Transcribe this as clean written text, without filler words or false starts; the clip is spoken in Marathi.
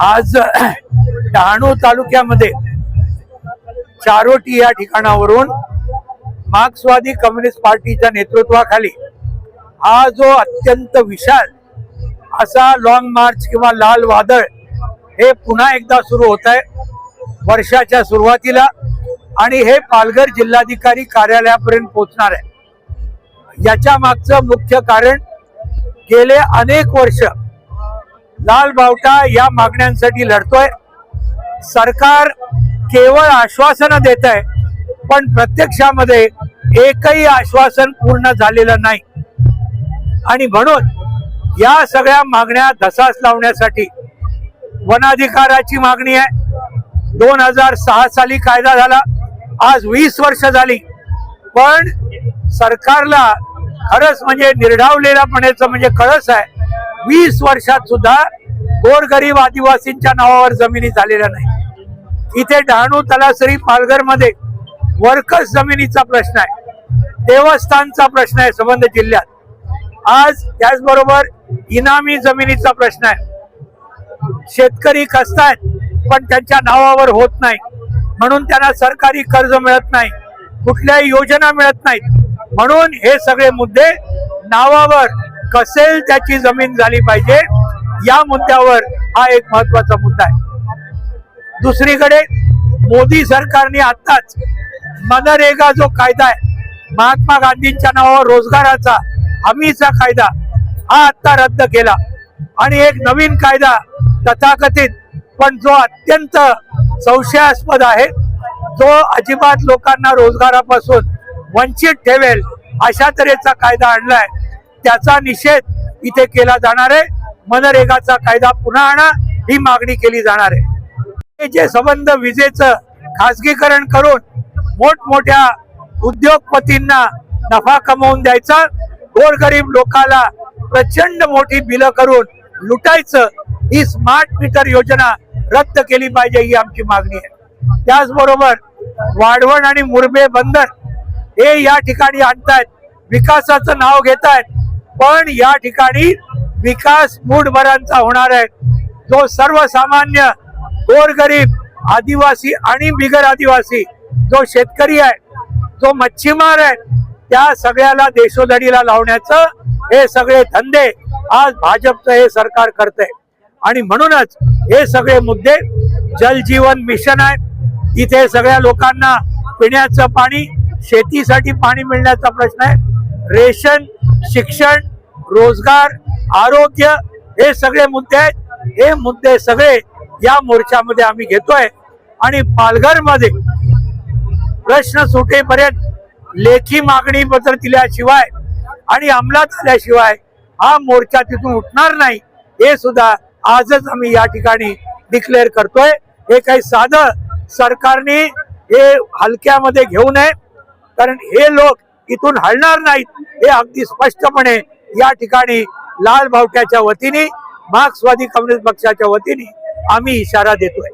आज डहाणू तालुक्यामध्ये चारोटी या ठिकाणावरून मार्क्सवादी कम्युनिस्ट पार्टीच्या नेतृत्वाखाली हा जो अत्यंत विशाल असा लॉंग मार्च किंवा लाल वादळ हे पुन्हा एकदा सुरू होत आहे वर्षाच्या सुरुवातीला, आणि हे पालघर जिल्हाधिकारी कार्यालयापर्यंत पोहोचणार आहे। याच्या मागचं मुख्य कारण गेले अनेक वर्ष लाल बावटा या मागण्यांसाठी लढतोय। सरकार केवळ आश्वासनं देत आहे, पण प्रत्यक्षामध्ये एकही आश्वासन पूर्ण झालेलं नाही, आणि म्हणून या सगळ्या मागण्या धसास लावण्यासाठी वनाधिकाराची मागणी आहे। 2006 साली कायदा झाला, आज 20 वर्ष झाली, पण सरकारला खरंच म्हणजे निर्ढावलेलापणाचं म्हणजे कळस आहे। 20 वर्षात सुद्धा गोरगरीब आदिवासींच्या नावावर जमिनी झालेल्या नाही। इथे डहाणू तलासरी पालघर मध्ये वर्कर्स जमिनीचा प्रश्न आहे, देवस्थानचा प्रश्न आहे संबंध जिल्ह्यात। आज त्याचबरोबर इनामी जमिनीचा प्रश्न आहे। शेतकरी खचतायत पण त्यांच्या नावावर होत नाही, म्हणून त्यांना सरकारी कर्ज मिळत नाही, कुठल्याही योजना मिळत नाहीत, म्हणून हे सगळे मुद्दे नावावर कसेल त्याची जमीन झाली पाहिजे या मुद्द्यावर हा एक महत्वाचा मुद्दा आहे। दुसरीकडे मोदी सरकारने आताच मनरेगा जो कायदा आहे, महात्मा गांधींच्या नावावर रोजगाराचा हमीचा कायदा, हा आता रद्द केला, आणि एक नवीन कायदा तथाकथित पण जो अत्यंत संशयास्पद आहे, जो अजिबात लोकांना रोजगारापासून वंचित ठेवेल अशा तऱ्हेचा कायदा आणलाय, त्याचा निषेध इथे केला जाणार आहे। मनरेगाचा कायदा पुन्हा आणा ही मागणी केली जाणार आहे। जे संबंध विजेचं खासगीकरण करून मोठमोठ्या उद्योगपतींना नफा कमवून द्यायचा, गोरगरीब लोकांना प्रचंड मोठी बिलं करून लुटायचं, ही स्मार्ट मीटर योजना रद्द केली पाहिजे ही आमची मागणी आहे। त्याचबरोबर वाढवण आणि मुरबे बंदर हे या ठिकाणी आणतायत, विकासाचं नाव घेतायत, पण या ठिकाणी विकास मूठभरांचा होणार आहे। जो सर्वसामान्य गोरगरीब आदिवासी आणि बिगर आदिवासी जो शेतकरी आहे, जो मच्छीमार आहे, त्या सगळ्याला देशोधडीला लावण्याचं हे सगळे धंदे आज भाजपचं हे सरकार करतंय, आणि म्हणूनच हे सगळे मुद्दे जलजीवन मिशन आहे, इथे सगळ्या लोकांना पिण्याचं पाणी, शेतीसाठी पाणी मिळण्याचा प्रश्न आहे, रेशन, शिक्षण, रोजगार, आरोग्य, हे सगळे मुद्दे आहेत। हे मुद्दे सगळे या मोर्चामध्ये आम्ही घेतोय, आणि पालघर मध्ये प्रश्न सुटेपर्यंत लेखी मागणी पत्र दिल्याशिवाय आणि अंमलात आल्याशिवाय हा मोर्चा तिथून उठणार नाही, हे सुद्धा आजच आम्ही या ठिकाणी डिक्लेअर करतोय। हे काही साधं सरकारने हे हलक्यामध्ये घेऊ नये, कारण हे लोक इथून हलणार नाहीत, हे अगदी स्पष्टपणे या ठिकाणी लाल बावट्याच्या वतीने, मार्क्सवादी कम्युनिस्ट पक्षाच्या वतीने आम्ही इशारा देतोय।